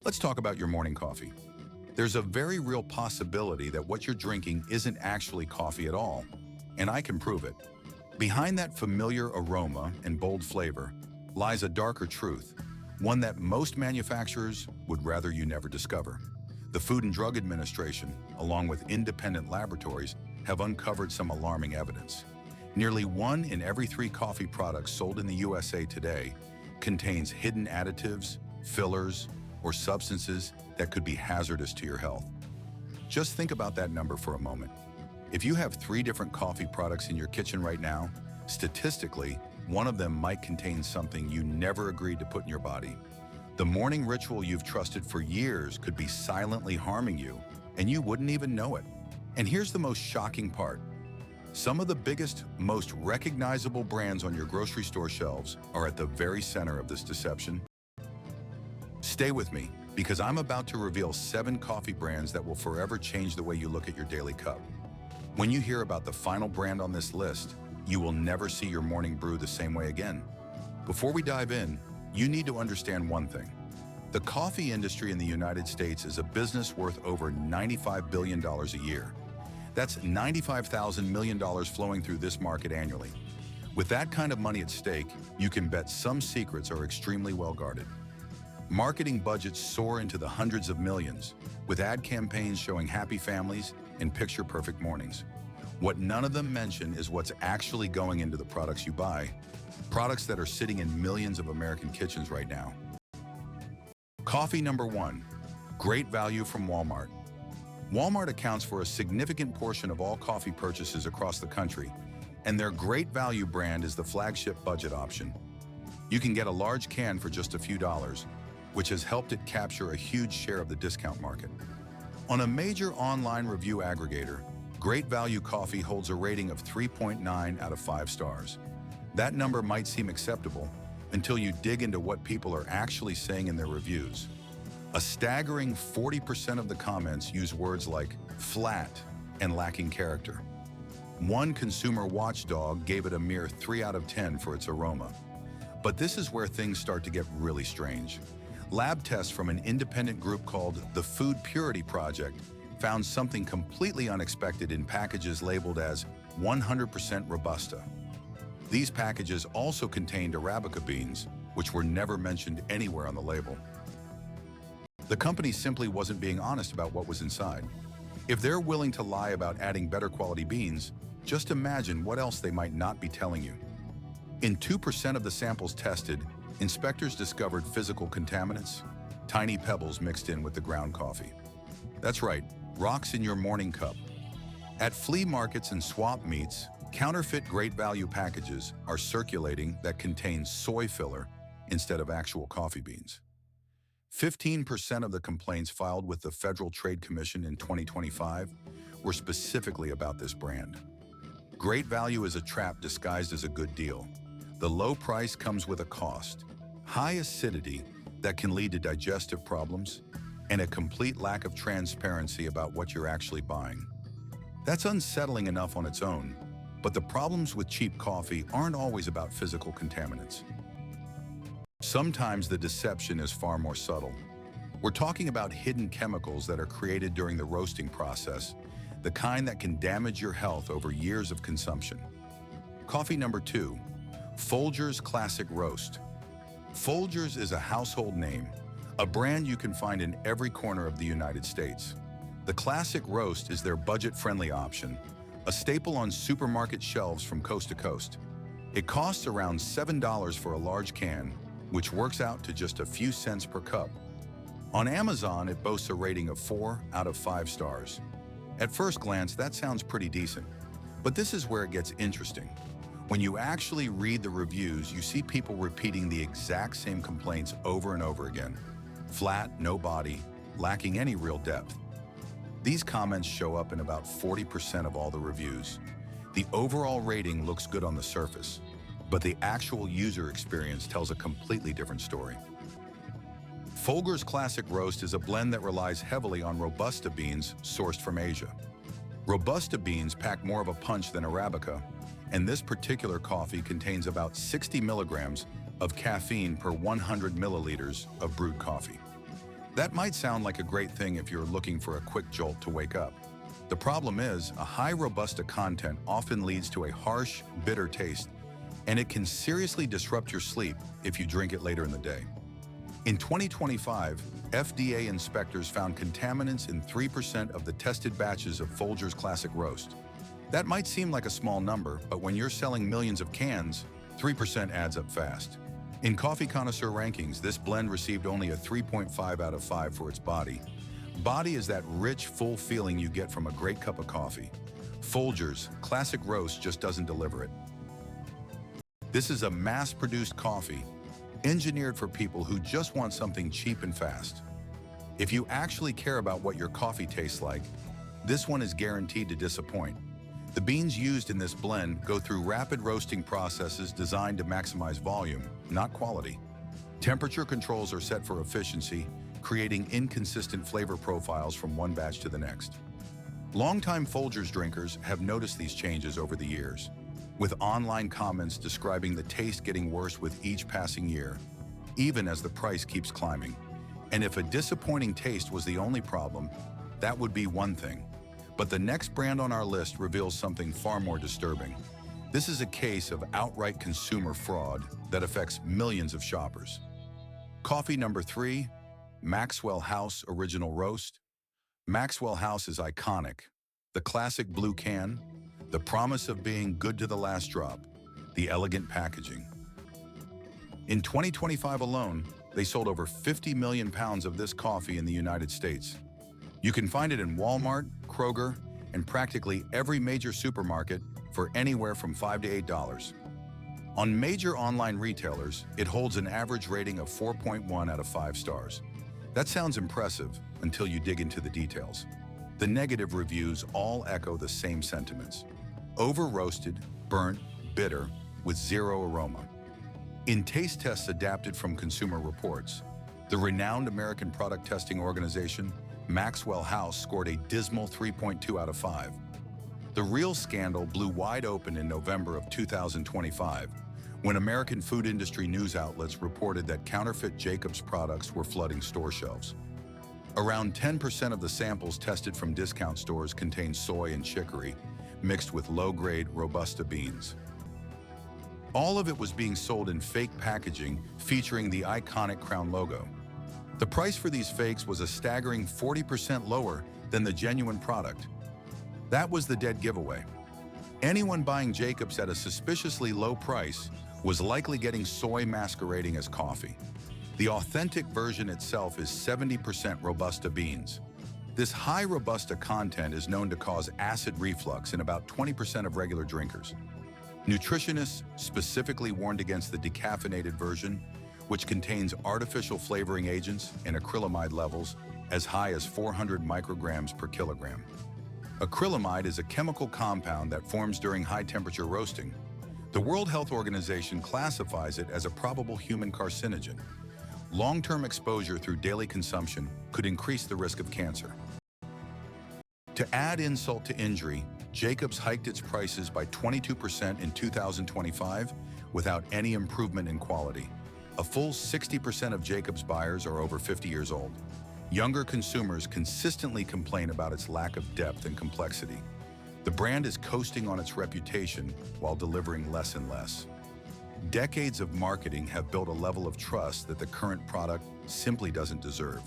Let's talk about your morning coffee. There's a very real possibility that what you're drinking isn't actually coffee at all, and I can prove it. Behind that familiar aroma and bold flavor lies a darker truth, one that most manufacturers would rather you never discover. The Food and Drug Administration, along with independent laboratories, have uncovered some alarming evidence. Nearly 1 in every 3 coffee products sold in the USA today contains hidden additives, fillers, or substances that could be hazardous to your health. Just think about that number for a moment. If you have 3 different coffee products in your kitchen right now, statistically, one of them might contain something you never agreed to put in your body. The morning ritual you've trusted for years could be silently harming you, and you wouldn't even know it. And here's the most shocking part. Some of the biggest, most recognizable brands on your grocery store shelves are at the very center of this deception. Stay with me, because I'm about to reveal 7 coffee brands that will forever change the way you look at your daily cup. When you hear about the final brand on this list, you will never see your morning brew the same way again. Before we dive in, you need to understand one thing. The coffee industry in the United States is a business worth over $95 billion a year. That's $95,000 million flowing through this market annually. With that kind of money at stake, you can bet some secrets are extremely well guarded. Marketing budgets soar into the hundreds of millions, with ad campaigns showing happy families and picture-perfect mornings. What none of them mention is what's actually going into the products you buy, products that are sitting in millions of American kitchens right now. Coffee number 1, great value from Walmart. Walmart accounts for a significant portion of all coffee purchases across the country, and their great value brand is the flagship budget option. You can get a large can for just a few dollars, which has helped it capture a huge share of the discount market. On a major online review aggregator, Great Value Coffee holds a rating of 3.9 out of 5 stars. That number might seem acceptable until you dig into what people are actually saying in their reviews. A staggering 40% of the comments use words like flat and lacking character. One consumer watchdog gave it a mere 3 out of 10 for its aroma. But this is where things start to get really strange. Lab tests from an independent group called the Food Purity Project found something completely unexpected in packages labeled as 100% Robusta. These packages also contained Arabica beans, which were never mentioned anywhere on the label. The company simply wasn't being honest about what was inside. If they're willing to lie about adding better quality beans, just imagine what else they might not be telling you. In 2% of the samples tested, inspectors discovered physical contaminants, tiny pebbles mixed in with the ground coffee. That's right, rocks in your morning cup. At flea markets and swap meets, counterfeit Great Value packages are circulating that contain soy filler instead of actual coffee beans. 15% of the complaints filed with the Federal Trade Commission in 2025 were specifically about this brand. Great Value is a trap disguised as a good deal. The low price comes with a cost, high acidity that can lead to digestive problems, and a complete lack of transparency about what you're actually buying. That's unsettling enough on its own, but the problems with cheap coffee aren't always about physical contaminants. Sometimes the deception is far more subtle. We're talking about hidden chemicals that are created during the roasting process, the kind that can damage your health over years of consumption. Coffee number 2, Folgers Classic Roast. Folgers is a household name, a brand you can find in every corner of the United States. The Classic Roast is their budget-friendly option, a staple on supermarket shelves from coast to coast. It costs around $7 for a large can, which works out to just a few cents per cup. On Amazon, it boasts a rating of 4 out of 5 stars. At first glance, that sounds pretty decent. But this is where it gets interesting. When you actually read the reviews, you see people repeating the exact same complaints over and over again. Flat, no body, lacking any real depth. These comments show up in about 40% of all the reviews. The overall rating looks good on the surface, but the actual user experience tells a completely different story. Folgers Classic Roast is a blend that relies heavily on Robusta beans sourced from Asia. Robusta beans pack more of a punch than Arabica, and this particular coffee contains about 60 milligrams of caffeine per 100 milliliters of brewed coffee. That might sound like a great thing if you're looking for a quick jolt to wake up. The problem is, a high Robusta content often leads to a harsh, bitter taste, and it can seriously disrupt your sleep if you drink it later in the day. In 2025, FDA inspectors found contaminants in 3% of the tested batches of Folgers Classic Roast. That might seem like a small number, but when you're selling millions of cans, 3% adds up fast. In Coffee Connoisseur rankings, this blend received only a 3.5 out of 5 for its body. Body is that rich, full feeling you get from a great cup of coffee. Folgers Classic Roast just doesn't deliver it. This is a mass-produced coffee, engineered for people who just want something cheap and fast. If you actually care about what your coffee tastes like, this one is guaranteed to disappoint. The beans used in this blend go through rapid roasting processes designed to maximize volume, not quality. Temperature controls are set for efficiency, creating inconsistent flavor profiles from one batch to the next. Longtime Folgers drinkers have noticed these changes over the years, with online comments describing the taste getting worse with each passing year, even as the price keeps climbing. And if a disappointing taste was the only problem, that would be one thing. But the next brand on our list reveals something far more disturbing. This is a case of outright consumer fraud that affects millions of shoppers. Coffee number 3, Maxwell House Original Roast. Maxwell House is iconic. The classic blue can, the promise of being good to the last drop, the elegant packaging. In 2025 alone, they sold over 50 million pounds of this coffee in the United States. You can find it in Walmart, Kroger, and practically every major supermarket for anywhere from $5 to $8. On major online retailers, it holds an average rating of 4.1 out of 5 stars. That sounds impressive until you dig into the details. The negative reviews all echo the same sentiments. Over-roasted, burnt, bitter, with zero aroma. In taste tests adapted from Consumer Reports, the renowned American product testing organization, Maxwell House, scored a dismal 3.2 out of 5. The real scandal blew wide open in November of 2025, when American food industry news outlets reported that counterfeit Jacobs products were flooding store shelves. Around 10% of the samples tested from discount stores contained soy and chicory, mixed with low-grade Robusta beans. All of it was being sold in fake packaging featuring the iconic Crown logo. The price for these fakes was a staggering 40% lower than the genuine product. That was the dead giveaway. Anyone buying Jacobs at a suspiciously low price was likely getting soy masquerading as coffee. The authentic version itself is 70% Robusta beans. This high Robusta content is known to cause acid reflux in about 20% of regular drinkers. Nutritionists specifically warned against the decaffeinated version, which contains artificial flavoring agents and acrylamide levels as high as 400 micrograms per kilogram. Acrylamide is a chemical compound that forms during high-temperature roasting. The World Health Organization classifies it as a probable human carcinogen. Long-term exposure through daily consumption could increase the risk of cancer. To add insult to injury, Jacobs hiked its prices by 22% in 2025 without any improvement in quality. A full 60% of Jacobs buyers are over 50 years old. Younger consumers consistently complain about its lack of depth and complexity. The brand is coasting on its reputation while delivering less and less. Decades of marketing have built a level of trust that the current product simply doesn't deserve.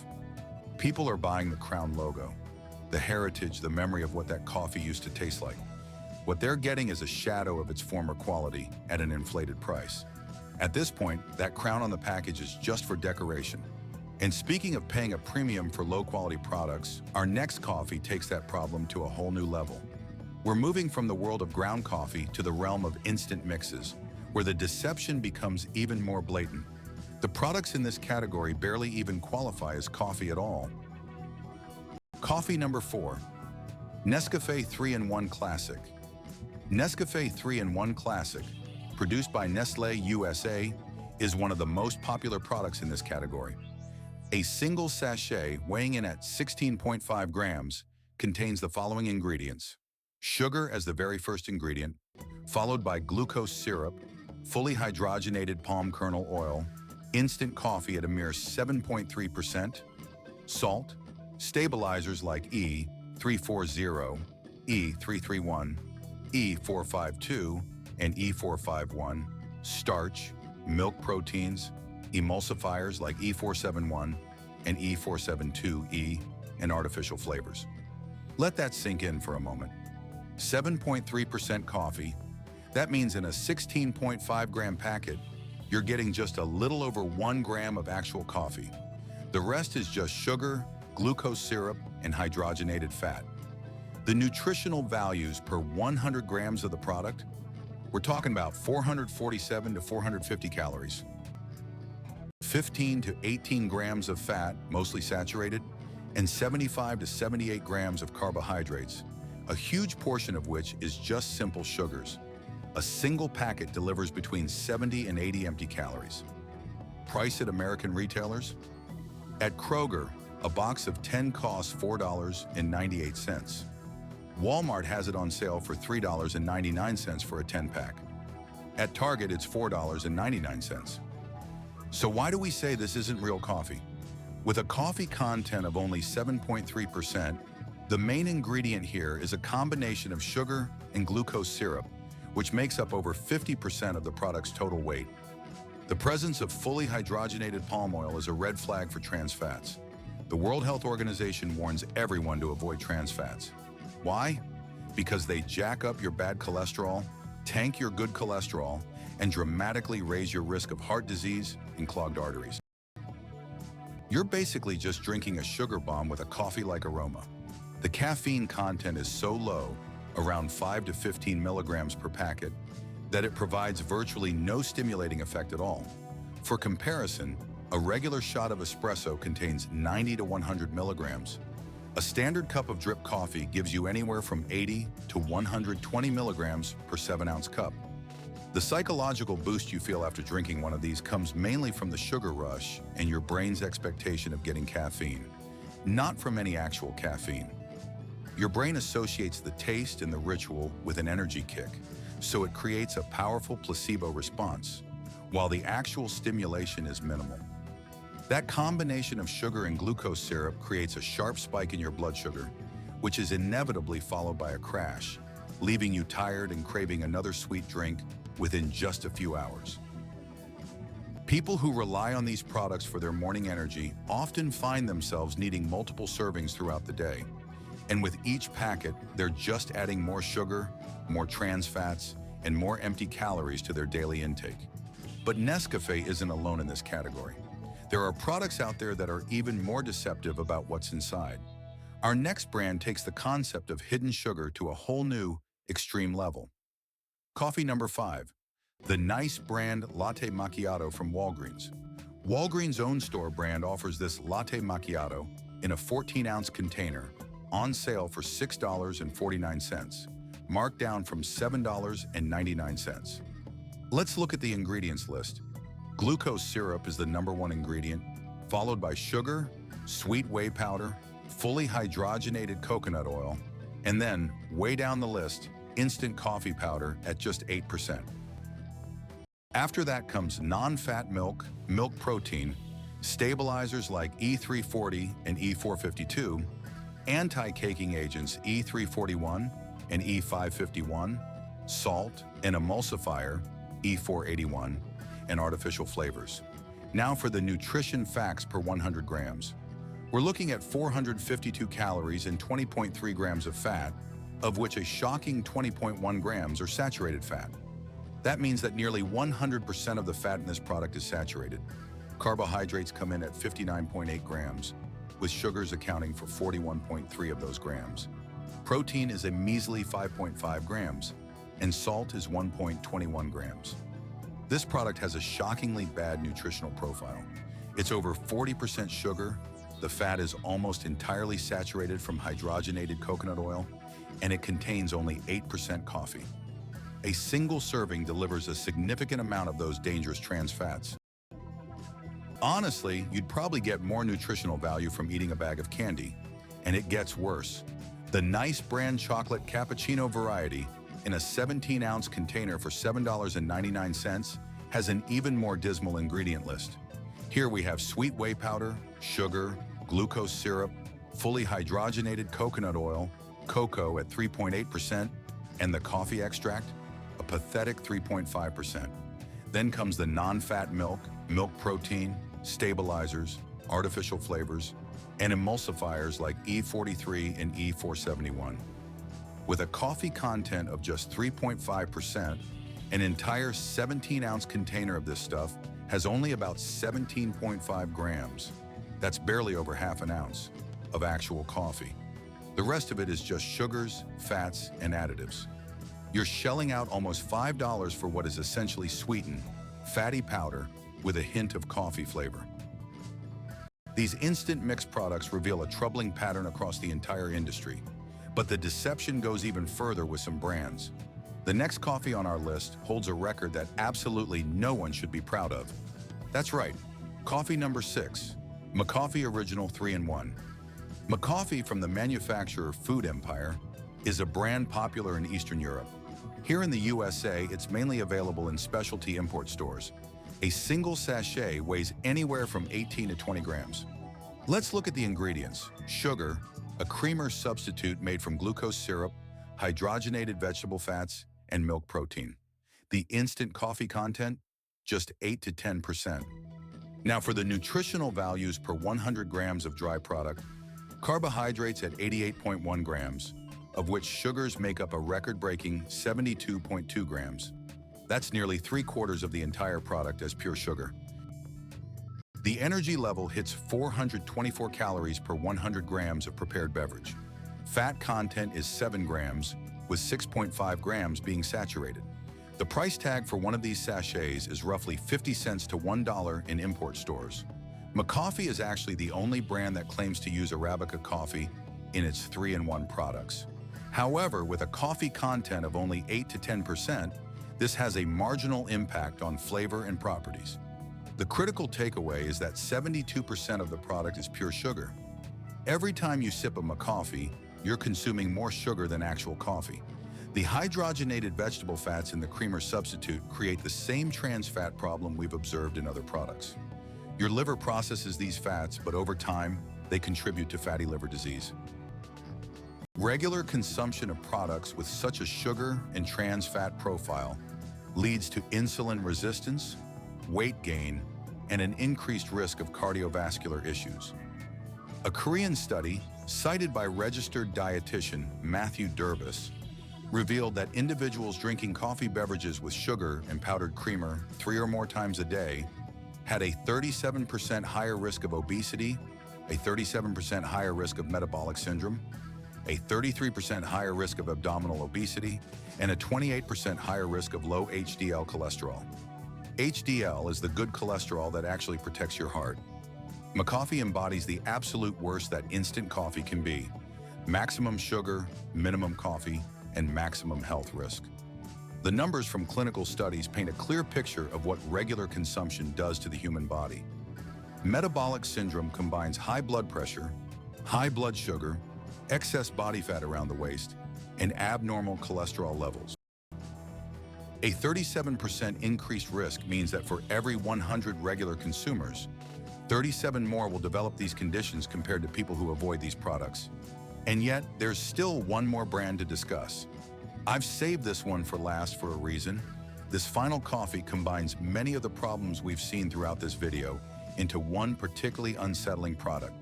People are buying the Crown logo, the heritage, the memory of what that coffee used to taste like. What they're getting is a shadow of its former quality at an inflated price. At this point, that crown on the package is just for decoration. And speaking of paying a premium for low-quality products, our next coffee takes that problem to a whole new level. We're moving from the world of ground coffee to the realm of instant mixes, where the deception becomes even more blatant. The products in this category barely even qualify as coffee at all. Coffee number 4, Nescafé 3-in-1 Classic. Nescafé 3-in-1 Classic, produced by Nestlé USA, is one of the most popular products in this category. A single sachet weighing in at 16.5 grams contains the following ingredients: sugar as the very first ingredient, followed by glucose syrup, fully hydrogenated palm kernel oil, instant coffee at a mere 7.3%, salt, stabilizers like E340, E331, E452, and E451, starch, milk proteins, emulsifiers like E471 and E472E, and artificial flavors. Let that sink in for a moment. 7.3% coffee. That means in a 16.5-gram packet, you're getting just a little over 1 gram of actual coffee. The rest is just sugar, glucose syrup, and hydrogenated fat. The nutritional values per 100 grams of the product, we're talking about 447 to 450 calories. 15 to 18 grams of fat, mostly saturated, and 75 to 78 grams of carbohydrates, a huge portion of which is just simple sugars. A single packet delivers between 70 and 80 empty calories. Price at American retailers? At Kroger, a box of 10 costs $4.98. Walmart has it on sale for $3.99 for a 10-pack. At Target, it's $4.99. So why do we say this isn't real coffee? With a coffee content of only 7.3%, the main ingredient here is a combination of sugar and glucose syrup, which makes up over 50% of the product's total weight. The presence of fully hydrogenated palm oil is a red flag for trans fats. The World Health Organization warns everyone to avoid trans fats. Why? Because they jack up your bad cholesterol, tank your good cholesterol, and dramatically raise your risk of heart disease and clogged arteries. You're basically just drinking a sugar bomb with a coffee-like aroma. The caffeine content is so low, around 5 to 15 milligrams per packet, that it provides virtually no stimulating effect at all. For comparison, a regular shot of espresso contains 90 to 100 milligrams. A standard cup of drip coffee gives you anywhere from 80 to 120 milligrams per 7-ounce cup. The psychological boost you feel after drinking one of these comes mainly from the sugar rush and your brain's expectation of getting caffeine, not from any actual caffeine. Your brain associates the taste and the ritual with an energy kick, so it creates a powerful placebo response, while the actual stimulation is minimal. That combination of sugar and glucose syrup creates a sharp spike in your blood sugar, which is inevitably followed by a crash, leaving you tired and craving another sweet drink within just a few hours. People who rely on these products for their morning energy often find themselves needing multiple servings throughout the day. And with each packet, they're just adding more sugar, more trans fats, and more empty calories to their daily intake. But Nescafé isn't alone in this category. There are products out there that are even more deceptive about what's inside. Our next brand takes the concept of hidden sugar to a whole new, extreme level. Coffee number 5, the Nice brand Latte Macchiato from Walgreens. Walgreens' own store brand offers this Latte Macchiato in a 14-ounce container, on sale for $6.49, marked down from $7.99. Let's look at the ingredients list. Glucose syrup is the #1 ingredient, followed by sugar, sweet whey powder, fully hydrogenated coconut oil, and then, way down the list, instant coffee powder at just 8%. After that comes non-fat milk, milk protein, stabilizers like E340 and E452, anti-caking agents E341 and E551, salt, and emulsifier E481, and artificial flavors. Now for the nutrition facts per 100 grams. We're looking at 452 calories and 20.3 grams of fat, of which a shocking 20.1 grams are saturated fat. That means that nearly 100% of the fat in this product is saturated. Carbohydrates come in at 59.8 grams, with sugars accounting for 41.3 of those grams. Protein is a measly 5.5 grams, and salt is 1.21 grams. This product has a shockingly bad nutritional profile. It's over 40% sugar, the fat is almost entirely saturated from hydrogenated coconut oil, and it contains only 8% coffee. A single serving delivers a significant amount of those dangerous trans fats. Honestly, you'd probably get more nutritional value from eating a bag of candy, and it gets worse. The Nice brand chocolate cappuccino variety in a 17-ounce container for $7.99 has an even more dismal ingredient list. Here we have sweet whey powder, sugar, glucose syrup, fully hydrogenated coconut oil, cocoa at 3.8%, and the coffee extract, a pathetic 3.5%. Then comes the non-fat milk, milk protein, stabilizers, artificial flavors, and emulsifiers like E43 and E471. With a coffee content of just 3.5%, an entire 17-ounce container of this stuff has only about 17.5 grams. That's barely over half an ounce of actual coffee. The rest of it is just sugars, fats, and additives. You're shelling out almost $5 for what is essentially sweetened, fatty powder with a hint of coffee flavor. These instant mix products reveal a troubling pattern across the entire industry. But the deception goes even further with some brands. The next coffee on our list holds a record that absolutely no one should be proud of. That's right, coffee number 6, McCoffee Original 3-in-1. McCoffee from the manufacturer Food Empire is a brand popular in Eastern Europe. Here in the USA, it's mainly available in specialty import stores. A single sachet weighs anywhere from 18 to 20 grams. Let's look at the ingredients. Sugar, a creamer substitute made from glucose syrup, hydrogenated vegetable fats, and milk protein. The instant coffee content, just 8 to 10%. Now for the nutritional values per 100 grams of dry product, carbohydrates at 88.1 grams, of which sugars make up a record-breaking 72.2 grams. That's nearly 3/4 of the entire product as pure sugar. The energy level hits 424 calories per 100 grams of prepared beverage. Fat content is 7 grams, with 6.5 grams being saturated. The price tag for one of these sachets is roughly 50 cents to $1 in import stores. McCoffee is actually the only brand that claims to use Arabica coffee in its 3-in-1 products. However, with a coffee content of only 8 to 10%, this has a marginal impact on flavor and properties. The critical takeaway is that 72% of the product is pure sugar. Every time you sip a McCoffee, you're consuming more sugar than actual coffee. The hydrogenated vegetable fats in the creamer substitute create the same trans fat problem we've observed in other products. Your liver processes these fats, but over time, they contribute to fatty liver disease. Regular consumption of products with such a sugar and trans fat profile leads to insulin resistance, weight gain, and an increased risk of cardiovascular issues. A Korean study, cited by registered dietitian Matthew Durbus, revealed that individuals drinking coffee beverages with sugar and powdered creamer 3 or more times a day had a 37% higher risk of obesity, a 37% higher risk of metabolic syndrome, a 33% higher risk of abdominal obesity, and a 28% higher risk of low HDL cholesterol. HDL is the good cholesterol that actually protects your heart. McCoffee embodies the absolute worst that instant coffee can be: maximum sugar, minimum coffee, and maximum health risk. The numbers from clinical studies paint a clear picture of what regular consumption does to the human body. Metabolic syndrome combines high blood pressure, high blood sugar, excess body fat around the waist, and abnormal cholesterol levels. A 37% increased risk means that for every 100 regular consumers, 37 more will develop these conditions compared to people who avoid these products. And yet, there's still one more brand to discuss. I've saved this one for last for a reason. This final coffee combines many of the problems we've seen throughout this video into one particularly unsettling product.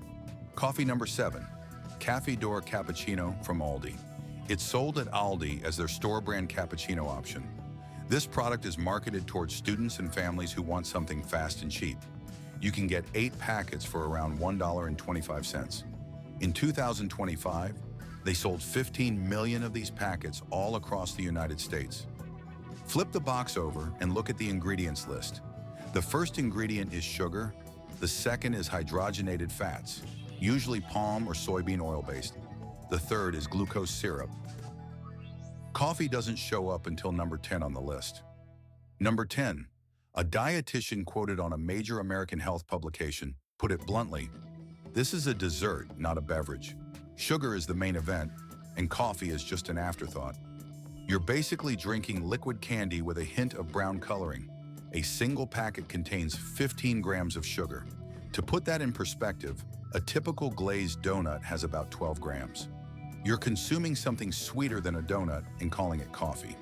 Coffee number 7, Caffè d'Or Cappuccino from Aldi. It's sold at Aldi as their store brand cappuccino option. This product is marketed towards students and families who want something fast and cheap. You can get 8 packets for around $1.25. In 2025, they sold 15 million of these packets all across the United States. Flip the box over and look at the ingredients list. The first ingredient is sugar. The second is hydrogenated fats, usually palm or soybean oil based. The third is glucose syrup. Coffee doesn't show up until number 10 on the list. Number 10, a dietitian quoted on a major American health publication put it bluntly: "This is a dessert, not a beverage. Sugar is the main event, and coffee is just an afterthought. You're basically drinking liquid candy with a hint of brown coloring. A single packet contains 15 grams of sugar. To put that in perspective, A typical glazed donut has about 12 grams. You're consuming something sweeter than a donut and calling it coffee.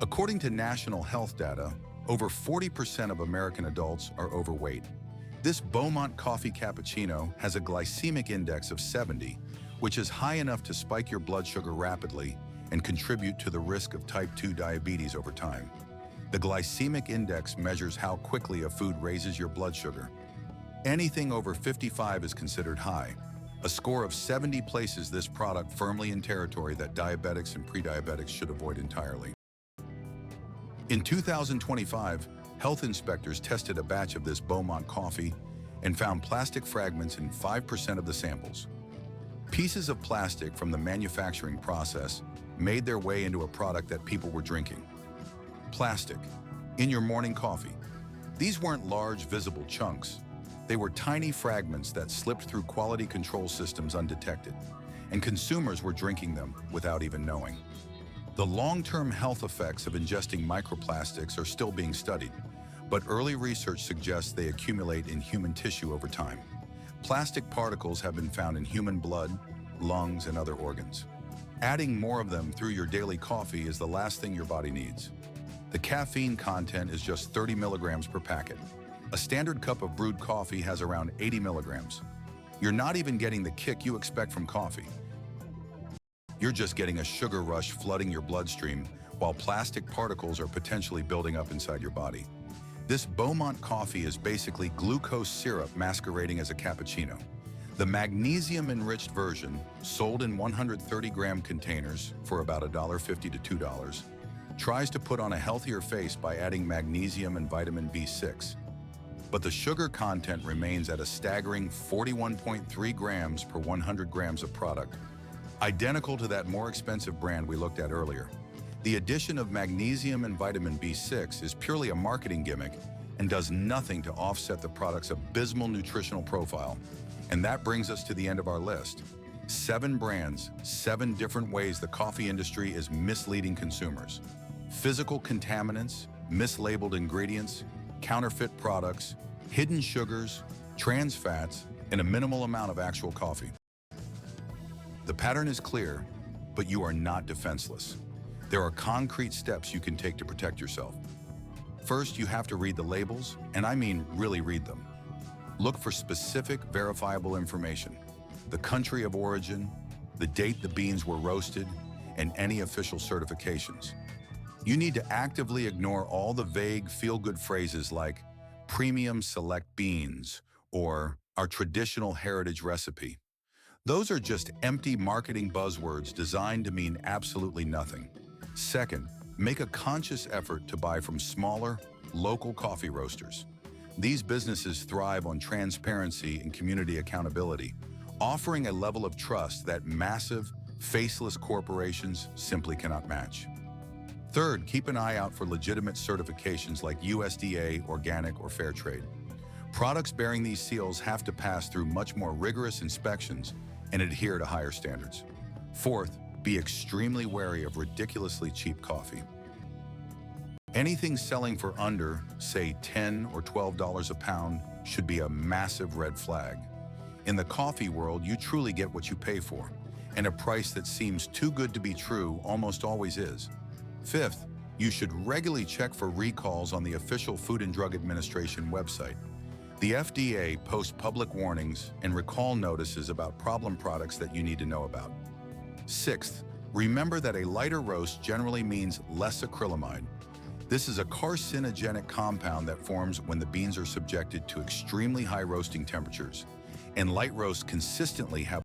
According to national health data, over 40% of American adults are overweight. This Beaumont coffee cappuccino has a glycemic index of 70, which is high enough to spike your blood sugar rapidly and contribute to the risk of type 2 diabetes over time. The glycemic index measures how quickly a food raises your blood sugar. Anything over 55 is considered high. A score of 70 places this product firmly in territory that diabetics and prediabetics should avoid entirely. In 2025, health inspectors tested a batch of this Beaumont coffee and found plastic fragments in 5% of the samples. Pieces of plastic from the manufacturing process made their way into a product that people were drinking. Plastic in your morning coffee. These weren't large, visible chunks. They were tiny fragments that slipped through quality control systems undetected, and consumers were drinking them without even knowing. The long-term health effects of ingesting microplastics are still being studied, but early research suggests they accumulate in human tissue over time. Plastic particles have been found in human blood, lungs, and other organs. Adding more of them through your daily coffee is the last thing your body needs. The caffeine content is just 30 milligrams per packet. A standard cup of brewed coffee has around 80 milligrams. You're not even getting the kick you expect from coffee. You're just getting a sugar rush flooding your bloodstream while plastic particles are potentially building up inside your body. This Beaumont coffee is basically glucose syrup masquerading as a cappuccino. The magnesium-enriched version, sold in 130-gram containers for about $1.50 to $2, tries to put on a healthier face by adding magnesium and vitamin B6. But the sugar content remains at a staggering 41.3 grams per 100 grams of product, identical to that more expensive brand we looked at earlier. The addition of magnesium and vitamin B6 is purely a marketing gimmick and does nothing to offset the product's abysmal nutritional profile. And that brings us to the end of our list. 7 brands, 7 different ways the coffee industry is misleading consumers. Physical contaminants, mislabeled ingredients, counterfeit products, hidden sugars, trans fats, and a minimal amount of actual coffee. The pattern is clear, but you are not defenseless. There are concrete steps you can take to protect yourself. First, you have to read the labels, and I mean really read them. Look for specific, verifiable information: the country of origin, the date the beans were roasted, and any official certifications. You need to actively ignore all the vague, feel-good phrases like premium select beans or our traditional heritage recipe. Those are just empty marketing buzzwords designed to mean absolutely nothing. Second, make a conscious effort to buy from smaller, local coffee roasters. These businesses thrive on transparency and community accountability, offering a level of trust that massive, faceless corporations simply cannot match. Third, keep an eye out for legitimate certifications like USDA, organic, or fair trade. Products bearing these seals have to pass through much more rigorous inspections and adhere to higher standards. Fourth, be extremely wary of ridiculously cheap coffee. Anything selling for under, say, $10 or $12 a pound should be a massive red flag. In the coffee world, you truly get what you pay for, and a price that seems too good to be true almost always is. Fifth, you should regularly check for recalls on the official Food and Drug Administration website. The FDA posts public warnings and recall notices about problem products that you need to know about. Sixth, remember that a lighter roast generally means less acrylamide. This is a carcinogenic compound that forms when the beans are subjected to extremely high roasting temperatures, and light roasts consistently have